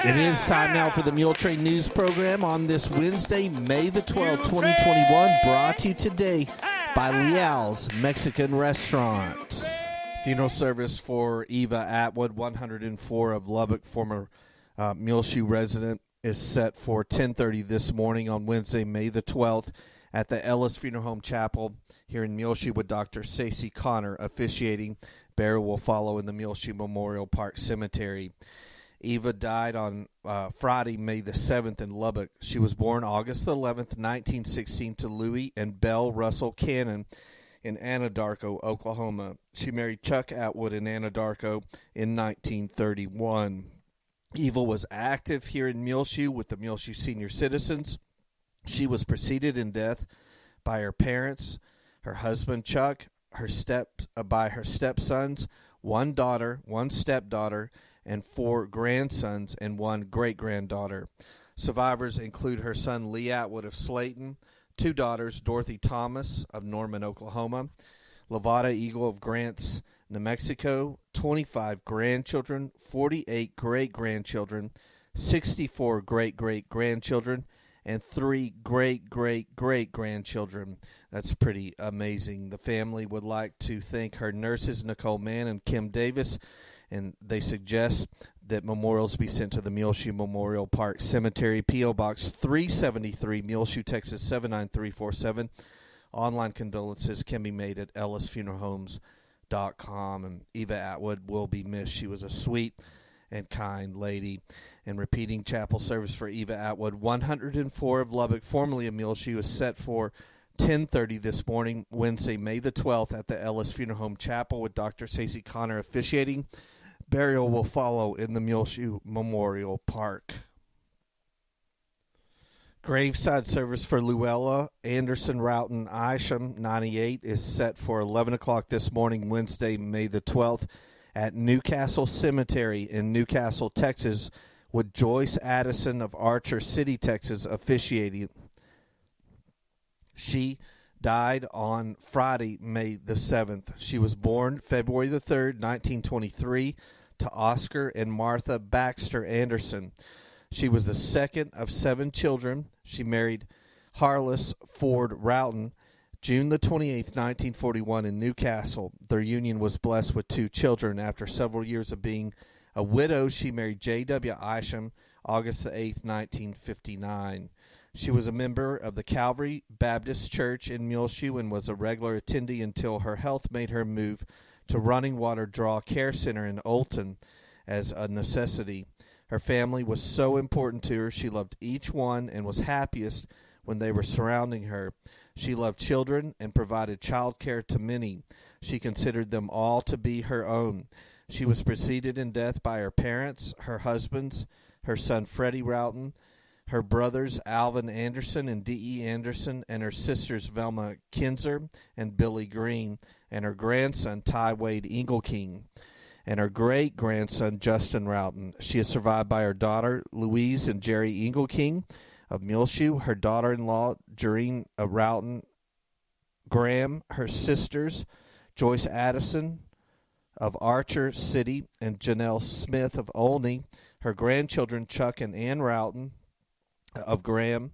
It is time now for the Muletrain News Program on this Wednesday, May the 12th, 2021, brought to you today by Leal's Mexican Restaurant. Funeral service for Eva Atwood, 104 of Lubbock, former Muleshoe resident, is set for 10:30 this morning on Wednesday, May the 12th at the Ellis Funeral Home Chapel here in Muleshoe with Dr. Stacey Connor officiating. Burial will follow in the Muleshoe Memorial Park Cemetery. Eva died on Friday, May the 7th in Lubbock. She was born August 11th, 1916 to Louis and Belle Russell Cannon in Anadarko, Oklahoma. She married Chuck Atwood in Anadarko in 1931. Eva was active here in Muleshoe with the Mhs Senior Citizens. She was preceded in death by her parents, her husband Chuck, by her stepsons, one daughter, one stepdaughter, and 4 grandsons and 1 great-granddaughter. Survivors include her son Lee Atwood of Slayton, 2 daughters, Dorothy Thomas of Norman, Oklahoma, Lavada Eagle of Grants, New Mexico, 25 grandchildren, 48 great-grandchildren, 64 great-great-grandchildren, and 3 great-great-great-grandchildren. That's pretty amazing. The family would like to thank her nurses, Nicole Mann and Kim Davis, and they suggest that memorials be sent to the Muleshoe Memorial Park Cemetery, P.O. Box 373, Muleshoe, Texas 79347. Online condolences can be made at ellisfuneralhomes.com. And Eva Atwood will be missed. She was a sweet and kind lady. And repeating chapel service for Eva Atwood, 104 of Lubbock, formerly of Muleshoe, is set for 10:30 this morning, Wednesday, May the 12th, at the Ellis Funeral Home Chapel with Dr. Stacey Connor officiating. Burial will follow in the Muleshoe Memorial Park. Graveside service for Luella Anderson Roughton Isham, 98, is set for 11 o'clock this morning, Wednesday, May the 12th, at Newcastle Cemetery in Newcastle, Texas, with Joyce Addison of Archer City, Texas, officiating. She died on Friday, May the 7th. She was born February the 3rd, 1923, to Oscar and Martha Baxter Anderson. She was the second of 7 children. She married Harless Ford Roughton June the 28th, 1941 in Newcastle. Their union was blessed with 2 children. After several years of being a widow, she married J.W. Isham August the 8th, 1959. She was a member of the Calvary Baptist Church in Muleshoe and was a regular attendee until her health made her move to Running Water Draw Care Center in Olton as a necessity. Her family was so important to her. She loved each one and was happiest when they were surrounding her. She loved children and provided child care to many. She considered them all to be her own. She was preceded in death by her parents, her husbands, her son Freddie Roughton, her brothers Alvin Anderson and D.E. Anderson, and her sisters Velma Kinzer and Billy Green, and her grandson Ty Wade Engelking, and her great-grandson Justin Roughton. She is survived by her daughter Louise and Jerry Engelking of Muleshoe, her daughter-in-law Jareen Roughton Graham, her sisters Joyce Addison of Archer City and Janelle Smith of Olney, her grandchildren Chuck and Ann Roughton of Graham,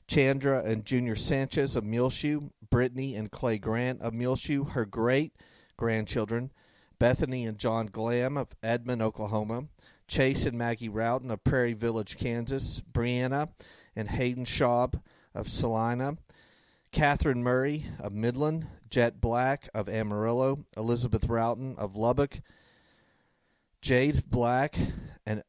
Chandra and Junior Sanchez of Muleshoe, Brittany and Clay Grant of Muleshoe, her great-grandchildren Bethany and John Glam of Edmond, Oklahoma, Chase and Maggie Roughton of Prairie Village, Kansas, Brianna and Hayden Schaub of Salina, Catherine Murray of Midland, Jet Black of Amarillo, Elizabeth Roughton of Lubbock, Jade Black and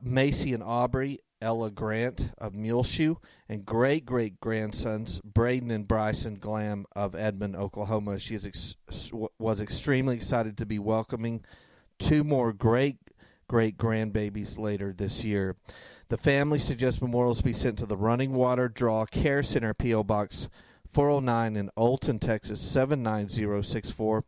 Macy and Aubrey Ella Grant of Muleshoe, and great-great-grandsons Braden and Bryson Glam of Edmond, Oklahoma. She was extremely excited to be welcoming 2 more great-great-grandbabies later this year. The family suggests memorials be sent to the Running Water Draw Care Center, P.O. Box 409 in Olton, Texas 79064.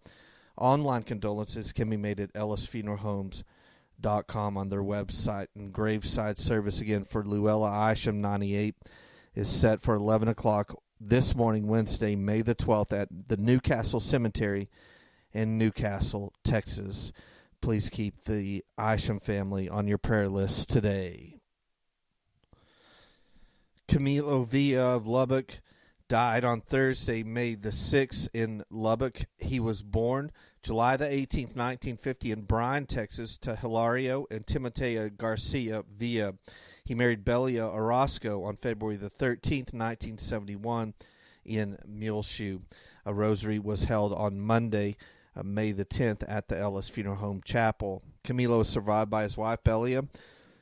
Online condolences can be made at ellisfuneralhomes.com on their website. And graveside service again for Luella Isham, 98, is set for 11 o'clock this morning, Wednesday, May the 12th, at the Newcastle Cemetery in Newcastle, Texas. please keep the Isham family on your prayer list today. Camilo Villa of Lubbock died on Thursday, May the 6th in Lubbock. He was born July the 18th, 1950 in Bryan, Texas, to Hilario and Timotea Garcia Villa. He married Belia Orozco on February the 13th, 1971 in Muleshoe. A rosary was held on Monday, May the 10th at the Ellis Funeral Home Chapel. Camilo is survived by his wife Belia,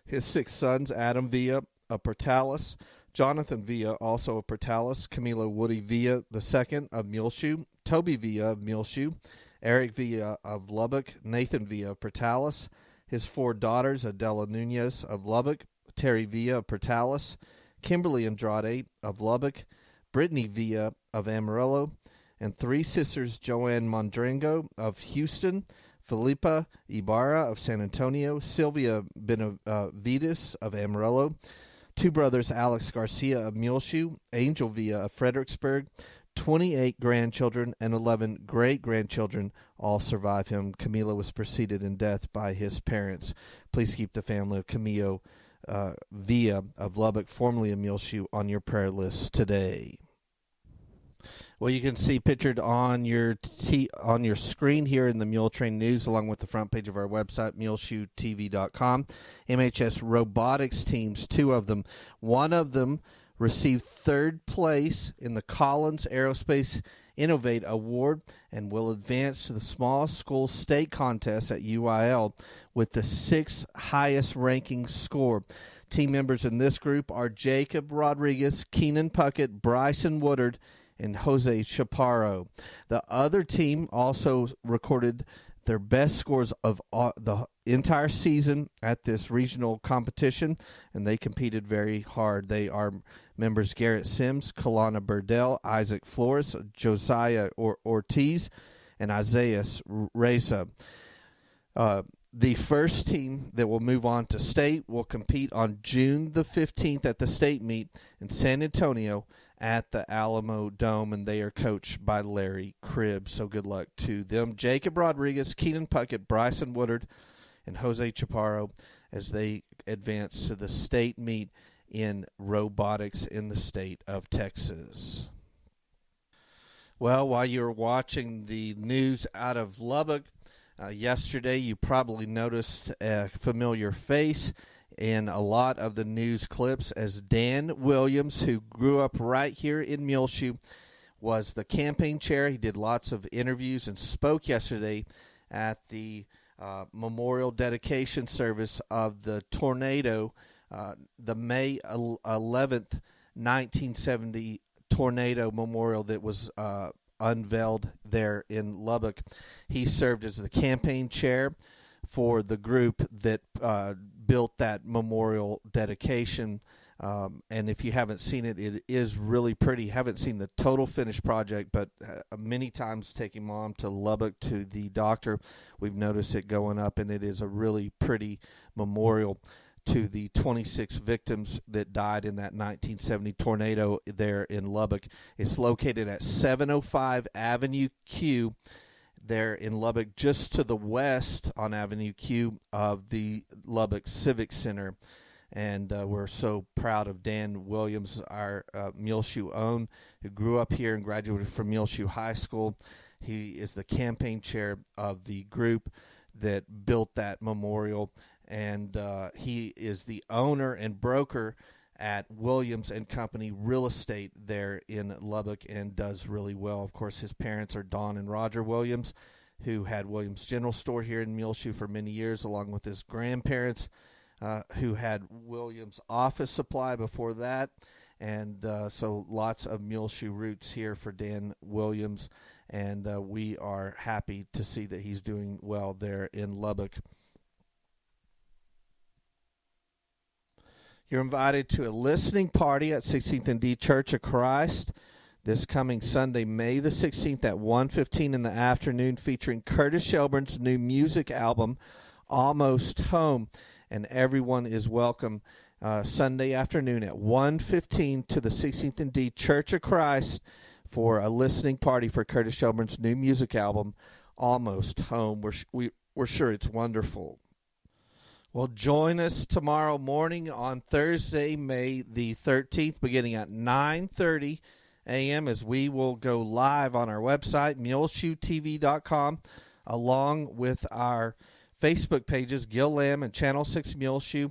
his 6 sons, Adam Villa of Portales, Jonathan Villa, also of Portales, Camilo Woody Villa II of Muleshoe, Toby Villa of Muleshoe, Eric Villa of Lubbock, Nathan Villa of Portales, his 4 daughters, Adela Nunez of Lubbock, Terry Villa of Portales, Kimberly Andrade of Lubbock, Brittany Villa of Amarillo, and 3 sisters, Joanne Mondrango of Houston, Felipa Ibarra of San Antonio, Sylvia Benavides of Amarillo, 2 brothers, Alex Garcia of Muleshoe, Angel Villa of Fredericksburg, 28 grandchildren and 11 great-grandchildren all survive him. Camilo was preceded in death by his parents. Please keep the family of Camilo Villa of Lubbock, formerly of Muleshoe, on your prayer list today. Well, you can see pictured on your screen here in the Muletrain News, along with the front page of our website, muleshoetv.com. MHS robotics teams, 2 of them. One of them received 3rd place in the Collins Aerospace Innovate Award and will advance to the Small School State Contest at UIL with the 6th highest ranking score. Team members in this group are Jacob Rodriguez, Keenan Puckett, Bryson Woodard, and Jose Chaparro. The other team also recorded their best scores of the entire season at this regional competition, and they competed very hard. They are members Garrett Sims, Kalana Burdell, Isaac Flores, Josiah Ortiz, and Isaiah Reza. The first team that will move on to state will compete on June the 15th at the state meet in San Antonio at the Alamo Dome, and they are coached by Larry Cribb. So good luck to them. Jacob Rodriguez, Keenan Puckett, Bryson Woodard, and Jose Chaparro as they advance to the state meet in robotics in the state of Texas. Well, while you're watching the news out of Lubbock, yesterday you probably noticed a familiar face in a lot of the news clips as Dan Williams, who grew up right here in Muleshoe, was the campaign chair. He did lots of interviews and spoke yesterday at the memorial dedication service of the tornado, the May 11th, 1970 tornado memorial that was unveiled there in Lubbock. He served as the campaign chair for the group that built that memorial dedication. And if you haven't seen it, it is really pretty. Haven't seen the total finished project, but many times taking Mom to Lubbock to the doctor, we've noticed it going up, and it is a really pretty memorial to the 26 victims that died in that 1970 tornado there in Lubbock. It's located at 705 Avenue Q there in Lubbock, just to the west on Avenue Q of the Lubbock Civic Center. And we're so proud of Dan Williams, our Muleshoe own, who grew up here and graduated from Muleshoe High School. He is the campaign chair of the group that built that memorial, and he is the owner and broker at Williams and Company Real Estate there in Lubbock and does really well. Of course, his parents are Don and Roger Williams, who had Williams General Store here in Muleshoe for many years, along with his grandparents, who had Williams Office Supply before that. And so lots of Muleshoe roots here for Dan Williams, and we are happy to see that he's doing well there in Lubbock. You're invited to a listening party at 16th and D Church of Christ this coming Sunday, May the 16th at 1:15 in the afternoon, featuring Curtis Shelburne's new music album, Almost Home. And everyone is welcome Sunday afternoon at 1:15 to the 16th and D Church of Christ for a listening party for Curtis Shelburne's new music album, Almost Home. We're We're sure it's wonderful. Well, join us tomorrow morning on Thursday, May the 13th, beginning at 9:30 a.m. as we will go live on our website, MuleshoeTV.com, along with our Facebook pages, Gil Lamb and Channel 6 Muleshoe,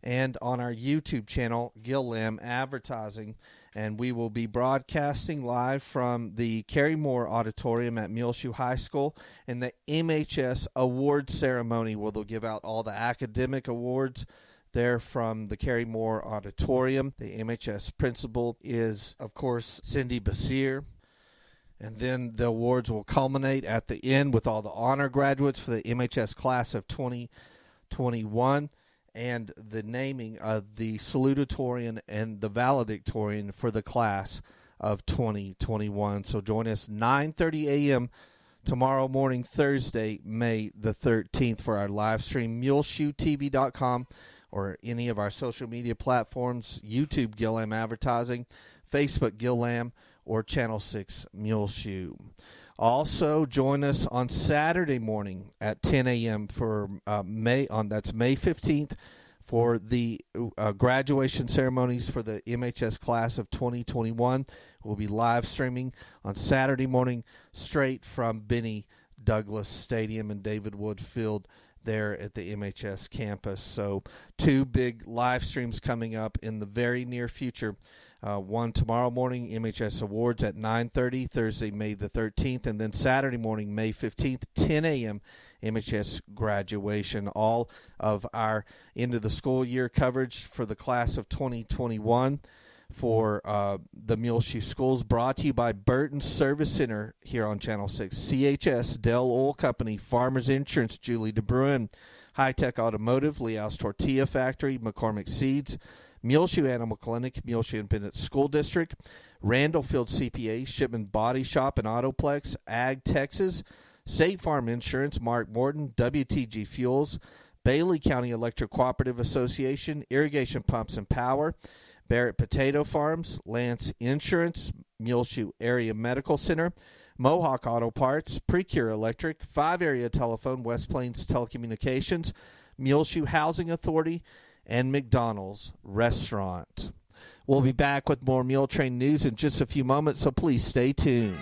and on our YouTube channel, Gil Lamb Advertising. And we will be broadcasting live from the Carrie Moore Auditorium at Muleshoe High School and the MHS Awards Ceremony, where they'll give out all the academic awards there from the Carrie Moore Auditorium. The MHS principal is, of course, Cindy Basir. And then the awards will culminate at the end with all the honor graduates for the MHS class of 2021. And the naming of the salutatorian and the valedictorian for the class of 2021. So join us 9:30 a.m. tomorrow morning, Thursday, May the 13th, for our live stream, MuleshoeTV.com, or any of our social media platforms, YouTube, Gil Lamb Advertising, Facebook, Gil Lamb, or Channel 6 Muleshoe. Also, join us on Saturday morning at 10 a.m. for May 15th for the graduation ceremonies for the MHS class of 2021. We'll be live streaming on Saturday morning straight from Benny Douglas Stadium and David Wood Field there at the MHS campus. So 2 big live streams coming up in the very near future. One tomorrow morning, MHS Awards at 9:30, Thursday, May the 13th, and then Saturday morning, May 15th, 10 a.m., MHS graduation. All of our end of the school year coverage for the class of 2021 for the Muleshoe schools, brought to you by Burton Service Center here on Channel 6, CHS, Dell Oil Company, Farmers Insurance, Julie DeBruin, High Tech Automotive, Leo's Tortilla Factory, McCormick Seeds, Muleshoe Animal Clinic, Muleshoe Independent School District, Randall Field CPA, Shipman Body Shop and Autoplex, Ag Texas, State Farm Insurance, Mark Morton, WTG Fuels, Bailey County Electric Cooperative Association, Irrigation Pumps and Power, Barrett Potato Farms, Lance Insurance, Muleshoe Area Medical Center, Mohawk Auto Parts, Precure Electric, 5 Area Telephone, West Plains Telecommunications, Muleshoe Housing Authority, and McDonald's Restaurant. We'll be back with more Muletrain news in just a few moments, so please stay tuned.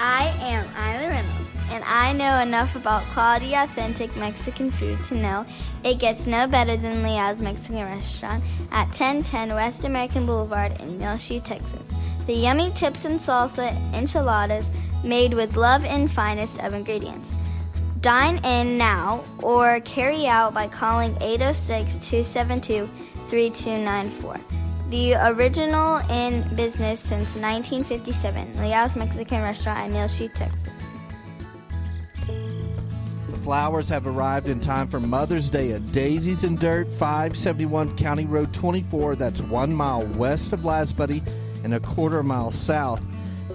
I am Isla Reynolds, and I know enough about quality, authentic Mexican food to know it gets no better than Leo's Mexican Restaurant at 1010 West American Boulevard in Muleshoe, Texas. The yummy chips and salsa enchiladas made with love and finest of ingredients. Dine in now or carry out by calling 806-272-3294. The original in business since 1957, Leo's Mexican Restaurant in Muleshoe, Texas. The flowers have arrived in time for Mother's Day at Daisies and Dirt, 571 County Road 24. That's 1 mile west of Lasbuddy and a quarter mile south.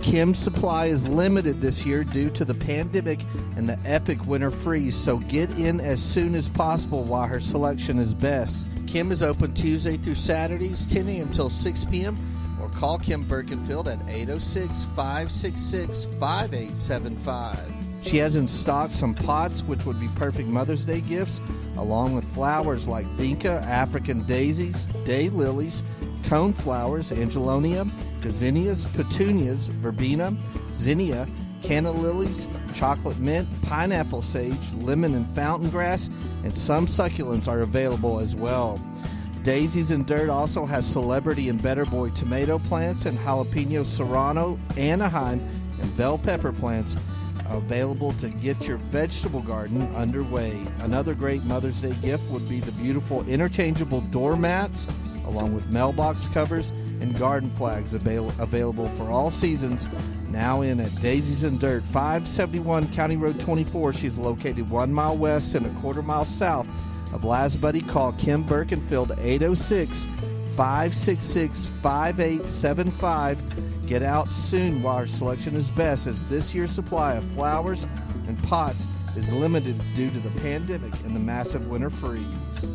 Kim's supply is limited this year due to the pandemic and the epic winter freeze, so get in as soon as possible while her selection is best. Kim is open Tuesday through Saturdays, 10 a.m. till 6 p.m., or call Kim Birkenfield at 806-566-5875. She has in stock some pots, which would be perfect Mother's Day gifts, along with flowers like vinca, African daisies, daylilies, cone flowers, angelonia, gazinias, petunias, verbena, zinnia, canna lilies, chocolate mint, pineapple sage, lemon and fountain grass, and some succulents are available as well. Daisies and Dirt also has celebrity and better boy tomato plants and jalapeno serrano, Anaheim, and bell pepper plants available to get your vegetable garden underway. Another great Mother's Day gift would be the beautiful interchangeable doormats, along with mailbox covers and garden flags available for all seasons. Now in at Daisies and Dirt, 571 County Road 24. She's located 1 mile west and a quarter mile south of Lasbuddy. Call Kim Birkenfield 806-566-5875. Get out soon while our selection is best, as this year's supply of flowers and pots is limited due to the pandemic and the massive winter freeze.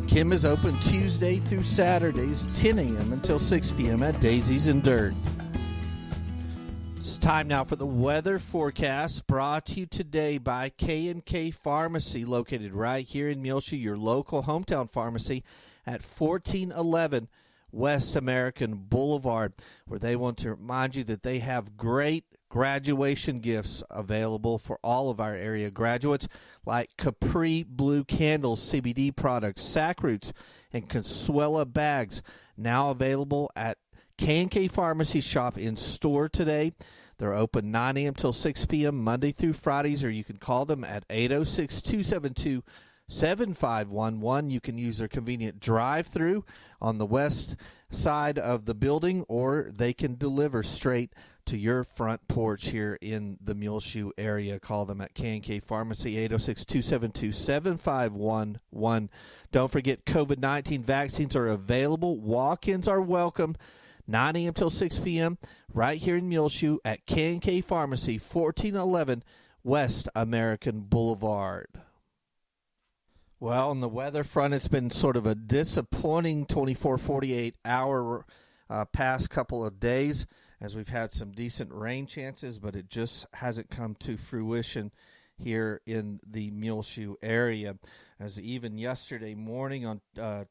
Kim is open Tuesday through Saturdays, 10 a.m. until 6 p.m. at Daisies and Dirt. Time now for the weather forecast, brought to you today by K&K Pharmacy, located right here in Muleshoe, your local hometown pharmacy at 1411 West American Boulevard, where they want to remind you that they have great graduation gifts available for all of our area graduates, like Capri Blue Candles CBD products, Sac Roots, and Consuela bags, now available at K&K Pharmacy. Shop in store today. They're open 9 a.m. till 6 p.m. Monday through Fridays, or you can call them at 806-272-7511. You can use their convenient drive-through on the west side of the building, or they can deliver straight to your front porch here in the Muleshoe area. Call them at K&K Pharmacy, 806-272-7511. Don't forget, COVID-19 vaccines are available. Walk-ins are welcome. 9 a.m. till 6 p.m. right here in Muleshoe at K&K Pharmacy, 1411 West American Boulevard. Well, on the weather front, it's been sort of a disappointing 48 hour past couple of days, as we've had some decent rain chances, but it just hasn't come to fruition here in the Muleshoe area. As even yesterday morning on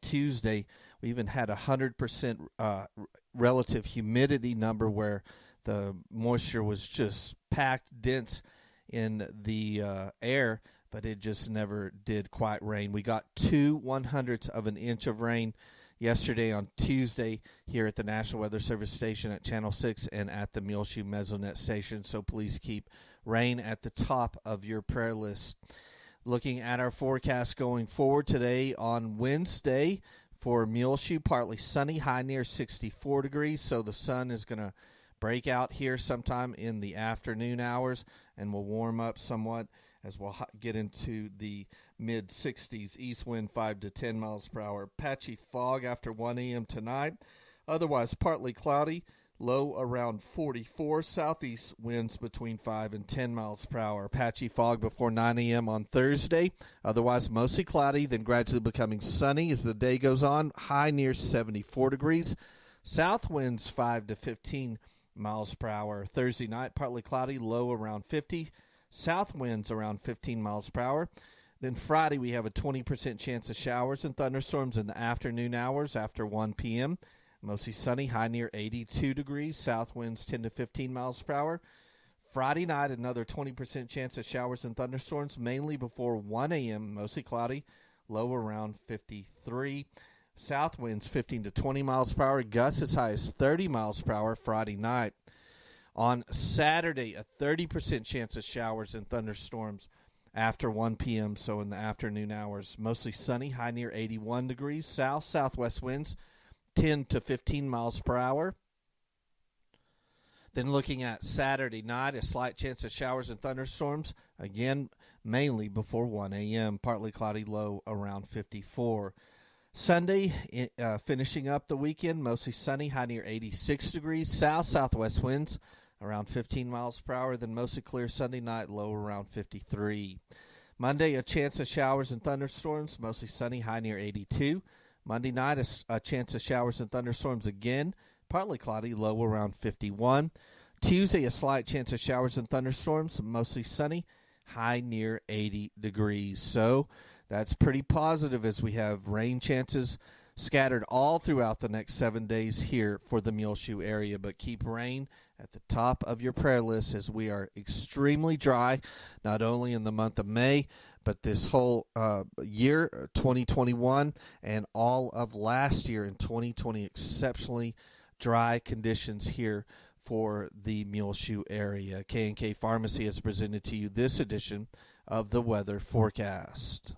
Tuesday, we even had 100% relative humidity number, where the moisture was just packed dense in the air, but it just never did quite rain. We got 2/100ths of an inch of rain yesterday on Tuesday here at the National Weather Service station at Channel 6 and at the Muleshoe Mesonet station, so please keep rain at the top of your prayer list. Looking at our forecast going forward today on Wednesday, for Muleshoe, partly sunny, high near 64 degrees, so the sun is going to break out here sometime in the afternoon hours and will warm up somewhat as we'll get into the mid-60s, east wind 5 to 10 miles per hour. Patchy fog after 1 a.m. tonight, otherwise partly cloudy, low around 44, southeast winds between 5 and 10 miles per hour. Patchy fog before 9 a.m. on Thursday, otherwise mostly cloudy, then gradually becoming sunny as the day goes on, high near 74 degrees. South winds 5 to 15 miles per hour. Thursday night, partly cloudy, low around 50, south winds around 15 miles per hour. Then Friday, we have a 20% chance of showers and thunderstorms in the afternoon hours after 1 p.m., mostly sunny, high near 82 degrees, south winds 10 to 15 miles per hour. Friday night, another 20% chance of showers and thunderstorms, mainly before 1 a.m., mostly cloudy, low around 53. South winds 15 to 20 miles per hour, gusts as high as 30 miles per hour Friday night. On Saturday, a 30% chance of showers and thunderstorms after 1 p.m., so in the afternoon hours, mostly sunny, high near 81 degrees, southwest winds 10 to 15 miles per hour. Then looking at Saturday night, a slight chance of showers and thunderstorms, again, mainly before 1 a.m., partly cloudy, low around 54. Sunday, finishing up the weekend, mostly sunny, high near 86 degrees, southwest winds around 15 miles per hour, then mostly clear Sunday night, low around 53. Monday, a chance of showers and thunderstorms, mostly sunny, high near 82. Monday night, a chance of showers and thunderstorms again, partly cloudy, low around 51. Tuesday, a slight chance of showers and thunderstorms, mostly sunny, high near 80 degrees. So that's pretty positive, as we have rain chances scattered all throughout the next 7 days here for the Muleshoe area. But keep rain at the top of your prayer list, as we are extremely dry, not only in the month of May, but this whole year, 2021, and all of last year in 2020, exceptionally dry conditions here for the Muleshoe area. K&K Pharmacy has presented to you this edition of the weather forecast.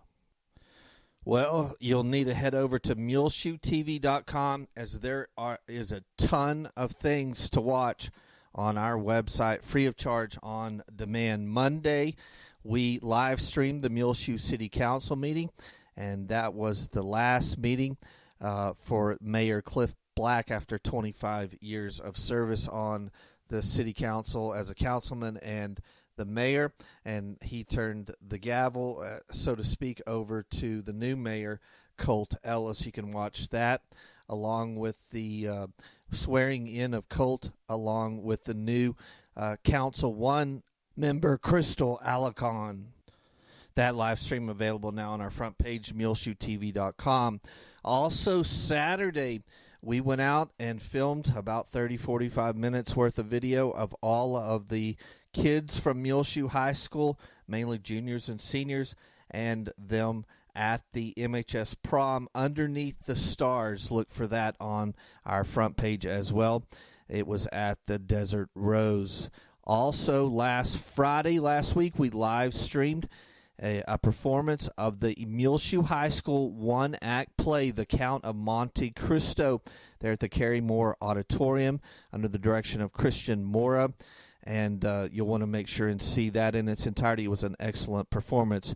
Well, you'll need to head over to MuleshoeTV.com, as there is a ton of things to watch on our website, free of charge, on demand. Monday, we live streamed the Muleshoe City Council meeting, and that was the last meeting for Mayor Cliff Black after 25 years of service on the City Council as a councilman and the mayor, and he turned the gavel, so to speak, over to the new mayor, Colt Ellis. You can watch that along with the swearing in of Colt, along with the new Council 1 member Crystal Alarcon. That live stream available now on our front page, muleshoetv.com. Also, Saturday, we went out and filmed about 30, 45 minutes worth of video of all of the kids from Muleshoe High School, mainly juniors and seniors, and them at the MHS prom underneath the stars. Look for that on our front page as well. It was at the Desert Rose. Also, last week, we live streamed a performance of the Muleshoe High School one-act play, The Count of Monte Cristo, there at the Carrie Moore Auditorium under the direction of Christian Mora. And you'll want to make sure and see that in its entirety. It was an excellent performance.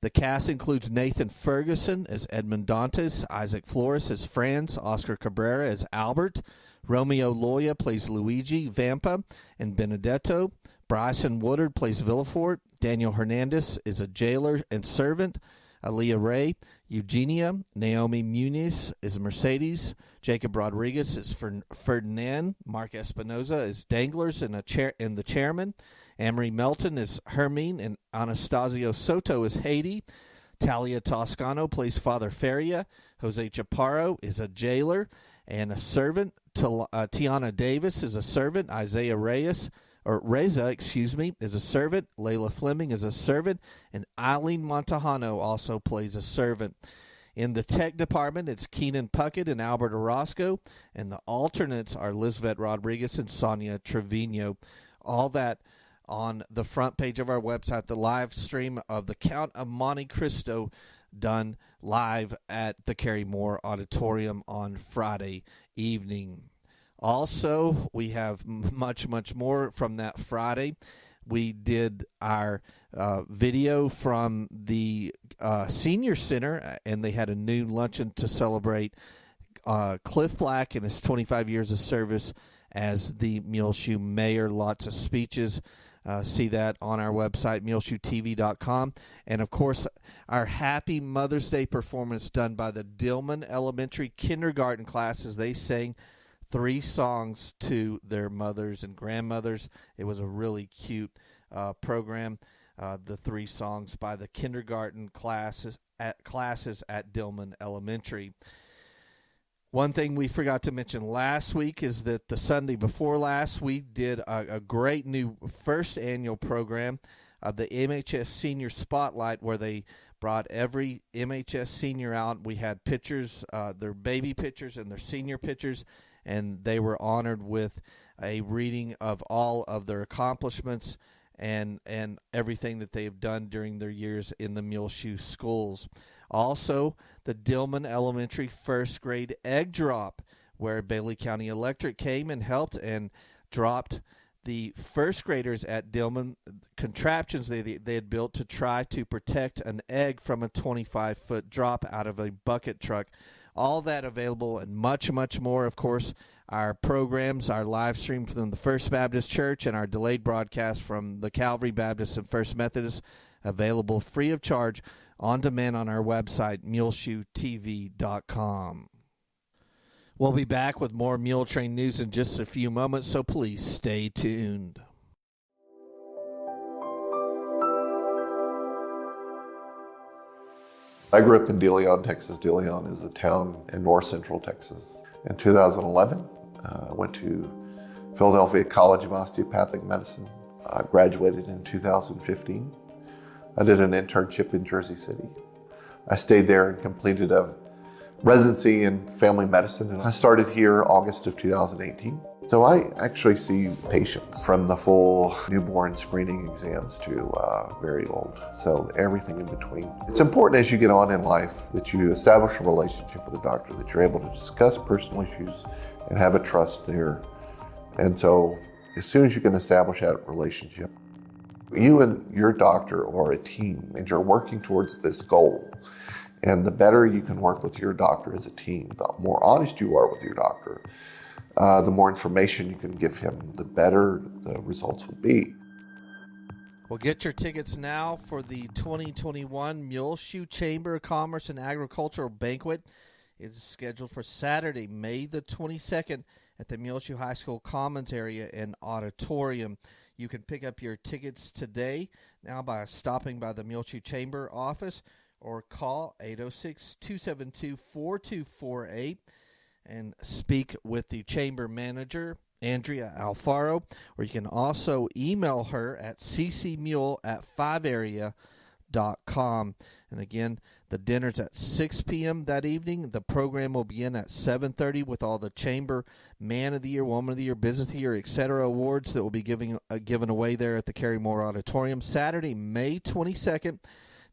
The cast includes Nathan Ferguson as Edmond Dantes, Isaac Flores as Franz, Oscar Cabrera as Albert, Romeo Loya plays Luigi Vampa and Benedetto, Bryson Woodard plays Villafort, Daniel Hernandez is a jailer and servant, Aaliyah Ray, Eugenia, Naomi Muniz is Mercedes, Jacob Rodriguez is Ferdinand, Mark Espinoza is Danglers and the chairman, Amory Melton is Hermine, and Anastasio Soto is Haiti, Talia Toscano plays Father Feria, Jose Chaparro is a jailer and a servant, Tiana Davis is a servant, Isaiah Reza, is a servant, Layla Fleming is a servant, and Eileen Montejano also plays a servant. In the tech department, it's Keenan Puckett and Albert Orozco, and the alternates are Lizbeth Rodriguez and Sonia Trevino. All that on the front page of our website, the live stream of The Count of Monte Cristo done live at the Carrie Moore Auditorium on Friday evening. Also, we have much, much more from that Friday. We did our video from the Senior Center, and they had a noon luncheon to celebrate Cliff Black and his 25 years of service as the Muleshoe mayor. Lots of speeches. See that on our website, muleshoetv.com. And, of course, our Happy Mother's Day performance done by the Dillman Elementary kindergarten classes. They sang 3 songs to their mothers and grandmothers. It was a really cute program. The 3 songs by the kindergarten classes at Dillman Elementary. One thing we forgot to mention last week is that the Sunday before last, we did a great new first annual program of the Mhs Senior Spotlight, where they brought every MHS senior out. We had pictures, their baby pictures and their senior pictures, and they were honored with a reading of all of their accomplishments and everything that they've done during their years in the Muleshoe schools. Also, the Dillman Elementary first grade egg drop, where Bailey County Electric came and helped and dropped the first graders at Dillman contraptions they had built to try to protect an egg from a 25-foot drop out of a bucket truck. All that available and much, much more. Of course, our programs, our live stream from the First Baptist Church and our delayed broadcast from the Calvary Baptist and First Methodist, available free of charge on demand on our website, muleshoetv.com. We'll be back with more Muletrain news in just a few moments, so please stay tuned. I grew up in De Leon, Texas. De Leon is a town in north central Texas. In 2011, I went to Philadelphia College of Osteopathic Medicine. I graduated in 2015. I did an internship in Jersey City. I stayed there and completed a residency in family medicine, and I started here August of 2018. So I actually see patients from the full newborn screening exams to very old, so everything in between. It's important as you get on in life that you establish a relationship with a doctor, that you're able to discuss personal issues and have a trust there. And so as soon as you can establish that relationship, you and your doctor are a team and you're working towards this goal. And the better you can work with your doctor as a team, the more honest you are with your doctor, the more information you can give him, the better the results will be. Well, get your tickets now for the 2021 Muleshoe Chamber of Commerce and Agricultural Banquet. It is scheduled for Saturday, May the 22nd at the Muleshoe High School Commons area and Auditorium. You can pick up your tickets today now by stopping by the Muleshoe Chamber office or call 806-272-4248 and speak with the chamber manager, Andrea Alfaro, or you can also email her at ccmule@5area.com. And again, the dinner's at 6 p.m. that evening. The program will begin at 7:30 with all the Chamber Man of the Year, Woman of the Year, Business of the Year, etc. awards that will be given away there at the Carrymore Auditorium. Saturday, May 22nd,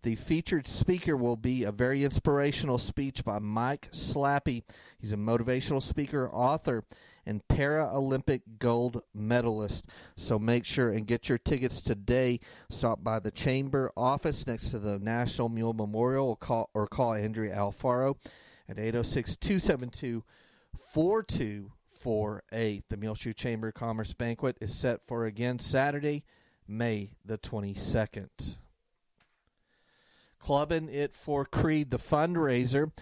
the featured speaker will be a very inspirational speech by Mike Slappy. He's a motivational speaker, author, and Paralympic gold medalist. So make sure and get your tickets today. Stop by the Chamber office next to the National Mule Memorial or call Andrea Alfaro at 806-272-4248. The Muleshoe Chamber of Commerce Banquet is set for, again, Saturday, May the 22nd. Clubbing It for Creed, the fundraiser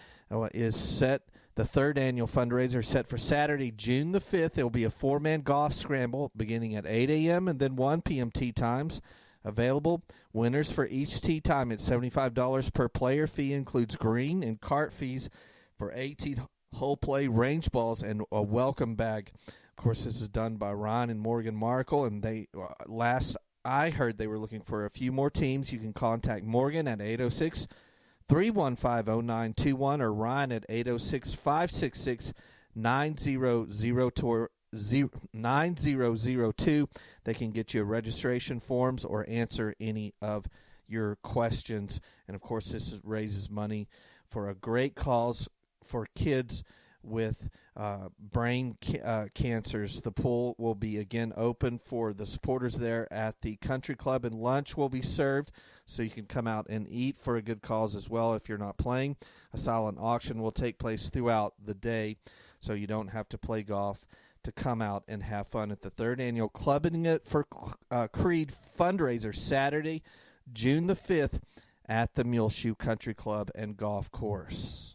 is set. The third annual fundraiser set for Saturday, June the 5th. It will be a 4-man golf scramble beginning at 8 a.m. and then 1 p.m. tee times. Available winners for each tee time at $75 per player. Fee includes green and cart fees for 18-hole play, range balls, and a welcome bag. Of course, this is done by Ryan and Morgan Markle, and they last I heard they were looking for a few more teams. You can contact Morgan at 806-315-0921 or Ryan at 806-566-9002. They can get you registration forms or answer any of your questions. And, of course, this raises money for a great cause for kids with brain cancers. The pool will be again open for the supporters there at the country club, and lunch will be served so you can come out and eat for a good cause as well if you're not playing. A silent auction will take place throughout the day so you don't have to play golf to come out and have fun at the third annual Clubbing It for Creed fundraiser Saturday, June the 5th at the Muleshoe Country Club and Golf Course.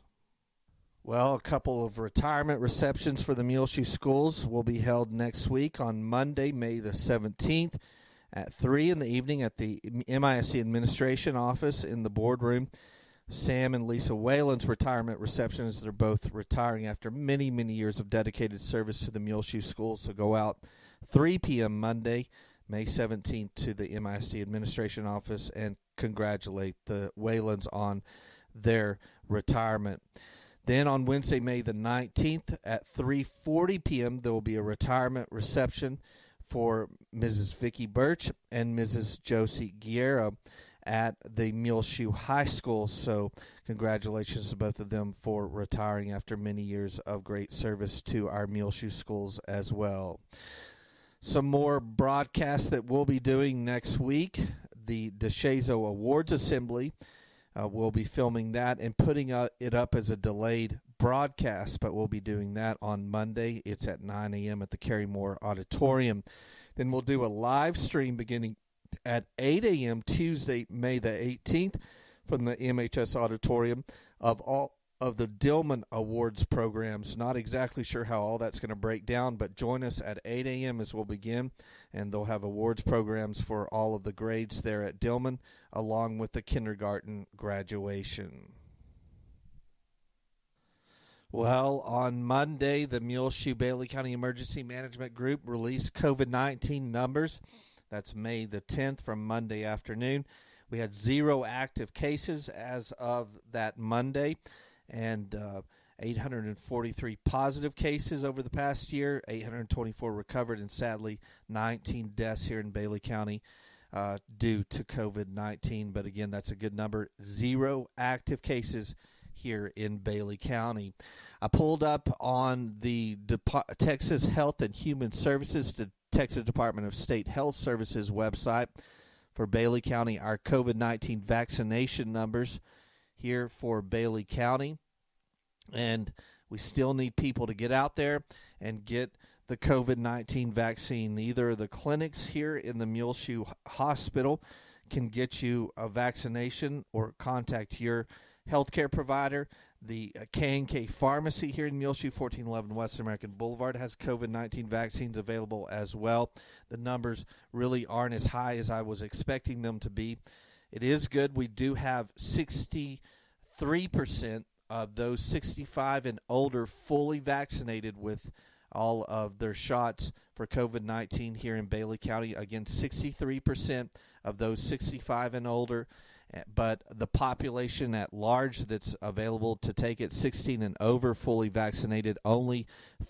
Well, a couple of retirement receptions for the Muleshoe schools will be held next week on Monday, May the 17th at 3 in the evening at the MISC Administration Office in the boardroom. Sam and Lisa Whalen's retirement receptions. They're both retiring after many, many years of dedicated service to the Muleshoe schools. So go out 3 p.m. Monday, May 17th to the MISC Administration Office and congratulate the Whalens on their retirement. Then on Wednesday, May the 19th at 3:40 p.m., there will be a retirement reception for Mrs. Vicki Birch and Mrs. Josie Guerra at the Muleshoe High School. So congratulations to both of them for retiring after many years of great service to our Muleshoe schools as well. Some more broadcasts that we'll be doing next week. The Deschazo Awards Assembly. We'll be filming that and putting it up as a delayed broadcast, but we'll be doing that on Monday. It's at 9 a.m. at the Carrymore Auditorium. Then we'll do a live stream beginning at 8 a.m. Tuesday, May the 18th from the MHS Auditorium of all of the Dillman Awards programs. Not exactly sure how all that's going to break down, but join us at 8 a.m. as we'll begin, and they'll have awards programs for all of the grades there at Dillman, along with the kindergarten graduation. Well, on Monday, the Muleshoe Bailey County Emergency Management Group released COVID-19 numbers. That's May the 10th from Monday afternoon. We had 0 active cases as of that Monday, and 843 positive cases over the past year, 824 recovered, and sadly 19 deaths here in Bailey County due to COVID-19. But again, that's a good number. 0 active cases here in Bailey County. I pulled up on the Texas Health and Human Services, the Texas Department of State Health Services website for Bailey County, our COVID-19 vaccination numbers here for Bailey County. And we still need people to get out there and get the COVID-19 vaccine. Either the clinics here in the Muleshoe Hospital can get you a vaccination, or contact your healthcare provider. The K&K Pharmacy here in Muleshoe, 1411 West American Boulevard, has COVID-19 vaccines available as well. The numbers really aren't as high as I was expecting them to be. It is good. We do have 63% of those 65 and older fully vaccinated with all of their shots for COVID-19 here in Bailey County. Again, 63% of those 65 and older. But the population at large that's available to take it, 16 and over, fully vaccinated, only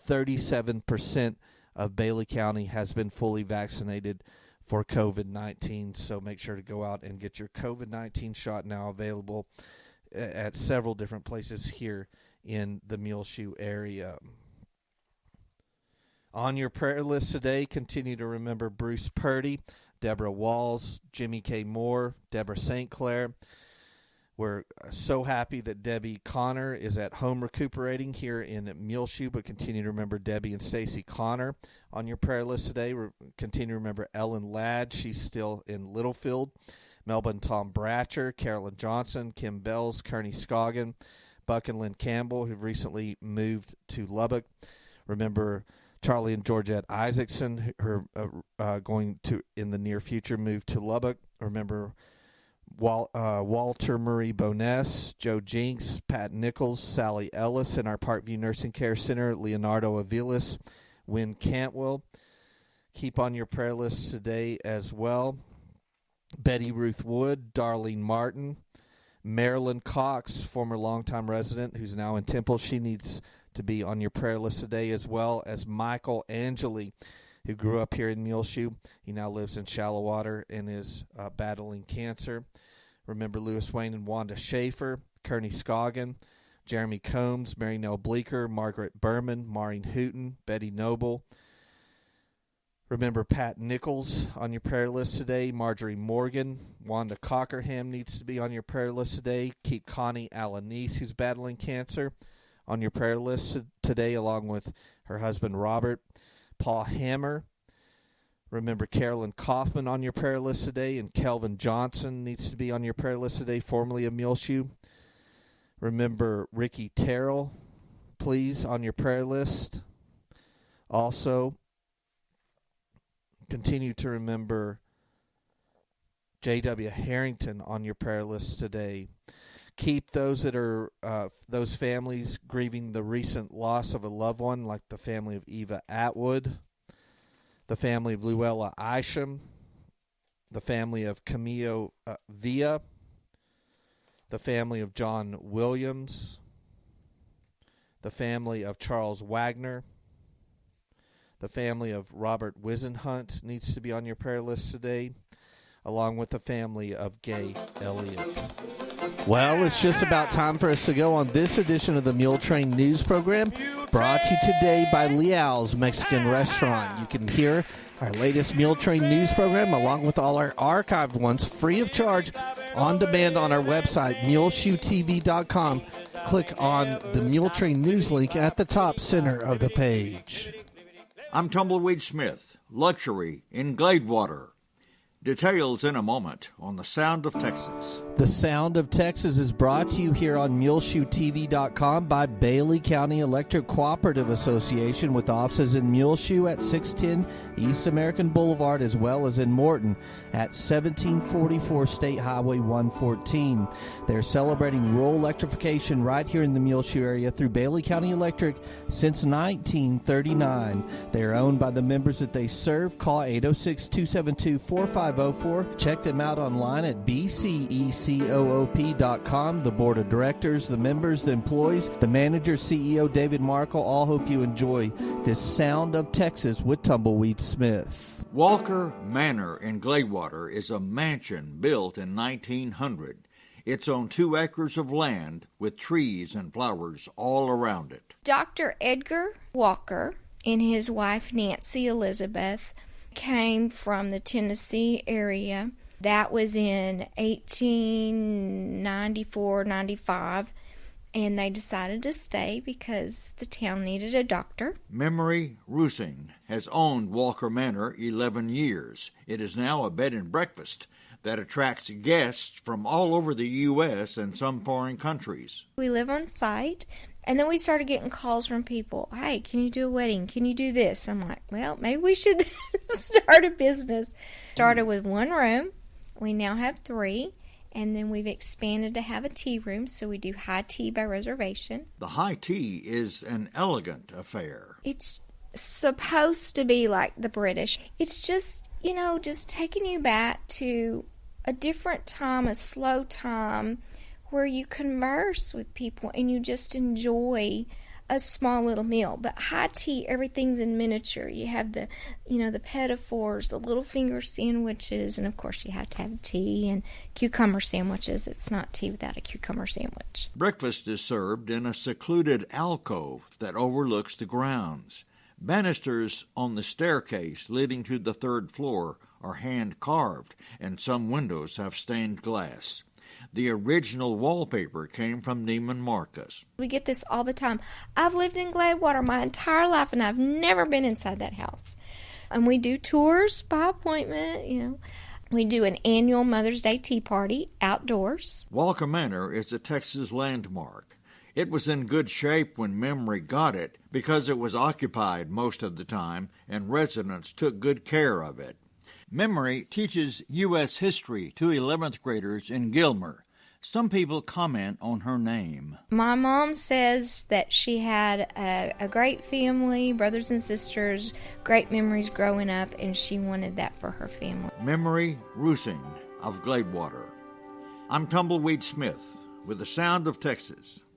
37% of Bailey County has been fully vaccinated for COVID-19. So make sure to go out and get your COVID-19 shot, now available at several different places here in the Muleshoe area. On your prayer list today, continue to remember Bruce Purdy, Deborah Walls, Jimmy K. Moore, Deborah St. Clair. We're so happy that Debbie Connor is at home recuperating here in Muleshoe, but continue to remember Debbie and Stacy Connor on your prayer list today. Continue to remember Ellen Ladd. She's still in Littlefield. Melba and Tom Bratcher, Carolyn Johnson, Kim Bells, Kearney Scoggin, Buck and Lynn Campbell, who've recently moved to Lubbock. Remember Charlie and Georgette Isaacson, who are going to, in the near future, move to Lubbock. Remember Walter Murray Boness, Joe Jinks, Pat Nichols, Sally Ellis in our Parkview Nursing Care Center, Leonardo Aviles, Wynn Cantwell. Keep on your prayer list today as well. Betty Ruth Wood, Darlene Martin, Marilyn Cox, former longtime resident who's now in Temple. She needs to be on your prayer list today, as well as Michael Angeli, who grew up here in Muleshoe. He now lives in Shallowater and is battling cancer. Remember Lewis Wayne and Wanda Schaefer, Kearney Scoggin, Jeremy Combs, Mary Nell Bleeker, Margaret Berman, Maureen Hooten, Betty Noble. Remember Pat Nichols on your prayer list today, Marjorie Morgan, Wanda Cockerham needs to be on your prayer list today. Keep Connie Alanis, who's battling cancer, on your prayer list today, along with her husband Robert. Paul Hammer. Remember Carolyn Kaufman on your prayer list today, and Kelvin Johnson needs to be on your prayer list today, formerly of Muleshoe. Remember Ricky Terrell, please, on your prayer list. Also, continue to remember J.W. Harrington on your prayer list today. Keep those that are those families grieving the recent loss of a loved one, like the family of Eva Atwood, the family of Luella Isham, the family of Camilo Villa, the family of John Williams, the family of Charles Wagner, the family of Robert Wisenhunt needs to be on your prayer list today, along with the family of Gay Elliott. Well, it's just about time for us to go on this edition of the Muletrain News Program, brought to you today by Leal's Mexican Restaurant. You can hear our latest Muletrain News Program, along with all our archived ones, free of charge, on demand on our website, muleshoetv.com. Click on the Muletrain News link at the top center of the page. I'm Tumbleweed Smith, luxury in Glaywater. Details in a moment on The Sound of Texas. The Sound of Texas is brought to you here on MuleshoeTV.com by Bailey County Electric Cooperative Association, with offices in Muleshoe at 610 East American Boulevard, as well as in Morton at 1744 State Highway 114. They're celebrating rural electrification right here in the Muleshoe area through Bailey County Electric since 1939. They are owned by the members that they serve. Call 806-272-4504. Check them out online at bcecoop.com. The board of directors, the members, the employees, the manager, CEO David Markle, all hope you enjoy this Sound of Texas with Tumbleweed Smith. Walker Manor in Glaywater is a mansion built in 1900. It's on 2 acres of land with trees and flowers all around it. Dr. Edgar Walker and his wife Nancy Elizabeth came from the Tennessee area. That was in 1894-95, and they decided to stay because the town needed a doctor. Memory Rusing has owned Walker Manor 11 years. It is now a bed and breakfast. that attracts guests from all over the U.S. and some foreign countries. We live on site, and then we started getting calls from people. Hey, can you do a wedding? Can you do this? I'm like, well, maybe we should start a business. Started with one room. We now have 3. And then we've expanded to have a tea room, so we do high tea by reservation. The high tea is an elegant affair. It's supposed to be like the British. It's just, just taking you back to a different time, a slow time, where you converse with people and you just enjoy a small little meal. But high tea, everything's in miniature. You have the petit fours, the little finger sandwiches, and of course you have to have tea and cucumber sandwiches. It's not tea without a cucumber sandwich. Breakfast is served in a secluded alcove that overlooks the grounds. Banisters on the staircase leading to the 3rd floor are hand-carved, and some windows have stained glass. The original wallpaper came from Neiman Marcus. We get this all the time. I've lived in Glaywater my entire life, and I've never been inside that house. And we do tours by appointment, We do an annual Mother's Day tea party outdoors. Walker Manor is a Texas landmark. It was in good shape when Memory got it because it was occupied most of the time, and residents took good care of it. Memory teaches U.S. history to 11th graders in Gilmer. Some people comment on her name. My mom says that she had a great family, brothers and sisters, great memories growing up, and she wanted that for her family. Memory Rusing of Glaywater. I'm Tumbleweed Smith with the Sound of Texas.